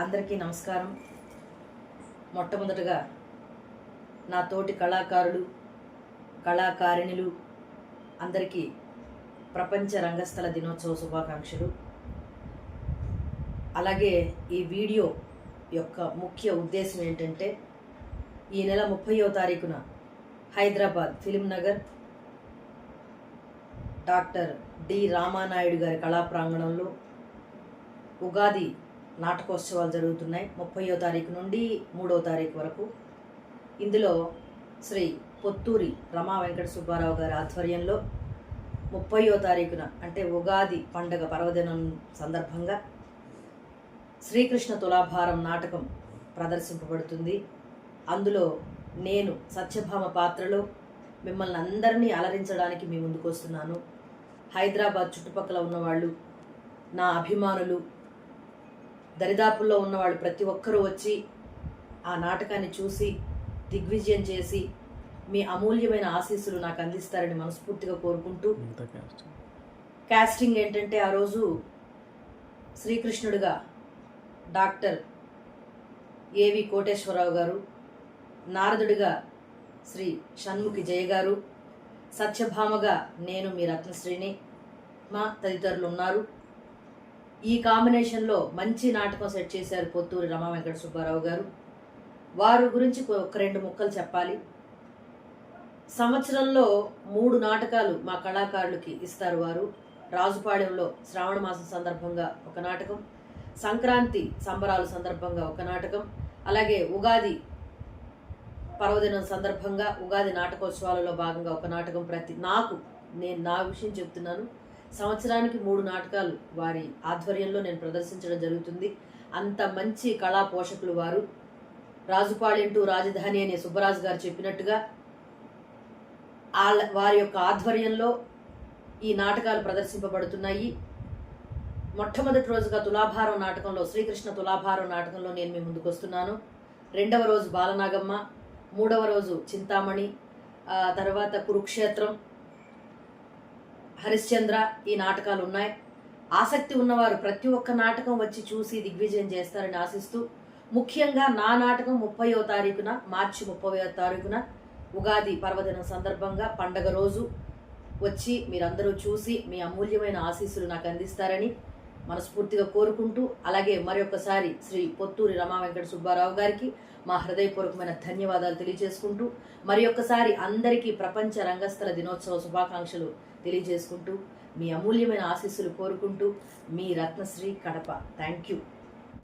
అందరికీ నమస్కారం. మొట్టమొదటగా నా తోటి కళాకారులు, కళాకారిణులు అందరికీ ప్రపంచ రంగస్థల దినోత్సవ శుభాకాంక్షలు. అలాగే ఈ వీడియో యొక్క ముఖ్య ఉద్దేశం ఏంటంటే, ఈ నెల 30వ తారీఖున Hyderabad film Nagar doctor D Ramanaidu గారి కళా ప్రాంగణంలో ఉగాది నాటకోత్సవాలు జరుగుతున్నాయి. 30వ తారీఖు నుండి 3వ తారీఖు వరకు. ఇందులో శ్రీ పొత్తూరి రమా వెంకట సుబ్బారావు గారి ఆధ్వర్యంలో 30వ తారీఖున అంటే ఉగాది పండగ పర్వదినం సందర్భంగా శ్రీకృష్ణ తులాభారం నాటకం ప్రదర్శింపబడుతుంది. అందులో నేను సత్యభామ పాత్రలో మిమ్మల్ని అందరినీ అలరించడానికి మీ ముందుకు వస్తున్నాను. హైదరాబాద్ చుట్టుపక్కల ఉన్నవాళ్ళు, నా అభిమానులు, దరిదాపుల్లో ఉన్నవాళ్ళు ప్రతి ఒక్కరూ వచ్చి ఆ నాటకాన్ని చూసి దిగ్విజయం చేసి మీ అమూల్యమైన ఆశీస్సులు నాకు అందిస్తారని మనస్ఫూర్తిగా కోరుకుంటూ, కాస్టింగ్ ఏంటంటే ఆ రోజు శ్రీకృష్ణుడిగా డాక్టర్ ఏవి కోటేశ్వరరావు గారు, నారదుడిగా శ్రీ షణ్ముఖి జయ గారు, సత్యభామగా నేను మీ రత్నశ్రీని, మా తదితరులు ఉన్నారు. ఈ కాంబినేషన్లో మంచి నాటకం సెట్ చేశారు పొత్తూరి రమా వెంకట సుబ్బారావు గారు. వారి గురించి ఒక 2 ముక్కలు చెప్పాలి. సంవత్సరంలో 3 నాటకాలు మా కళాకారులకి ఇస్తారు వారు. రాజుపాళెంలో శ్రావణ మాసం సందర్భంగా ఒక నాటకం, సంక్రాంతి సంబరాల సందర్భంగా ఒక నాటకం, అలాగే ఉగాది పర్వదినం సందర్భంగా ఉగాది నాటకోత్సవాలలో భాగంగా ఒక నాటకం. నేను నా విషయం చెప్తున్నాను, సంవత్సరానికి 3 నాటకాలు వారి ఆధ్వర్యంలో నేను ప్రదర్శించడం జరుగుతుంది. అంత మంచి కళా పోషకులు వారు. రాజుపాళెం టు రాజధాని అనే సుబ్బరాజు గారు చెప్పినట్టుగా వారి యొక్క ఆధ్వర్యంలో ఈ నాటకాలు ప్రదర్శింపబడుతున్నాయి. మొట్టమొదటి రోజుగా తులాభారం నాటకంలో, శ్రీకృష్ణ తులాభారం నాటకంలో నేను మీ ముందుకు వస్తున్నాను. 2వ రోజు బాలనాగమ్మ, 3వ రోజు చింతామణి, తర్వాత కురుక్షేత్రం, హరిశ్చంద్ర, ఈ నాటకాలు ఉన్నాయి. ఆసక్తి ఉన్నవారు ప్రతి ఒక్క నాటకం వచ్చి చూసి దిగ్విజయం చేస్తారని ఆశిస్తూ, ముఖ్యంగా నా నాటకం 30వ తారీఖున, మార్చి 30వ తారీఖున ఉగాది పర్వదినం సందర్భంగా పండగ రోజు వచ్చి మీరందరూ చూసి మీ అమూల్యమైన ఆశీస్సులు నాకు అందిస్తారని మనస్ఫూర్తిగా కోరుకుంటూ, అలాగే మరొకసారి శ్రీ పొత్తూరి రమా వెంకట సుబ్బారావు గారికి మా హృదయపూర్వకమైన ధన్యవాదాలు తెలియజేసుకుంటూ, మరొకసారి అందరికీ ప్రపంచ రంగస్థల దినోత్సవ శుభాకాంక్షలు తెలియజేసుకుంటూ, మీ అమూల్యమైన ఆశీస్సులు కోరుకుంటూ, మీ రత్నశ్రీ, కడప. Thank you.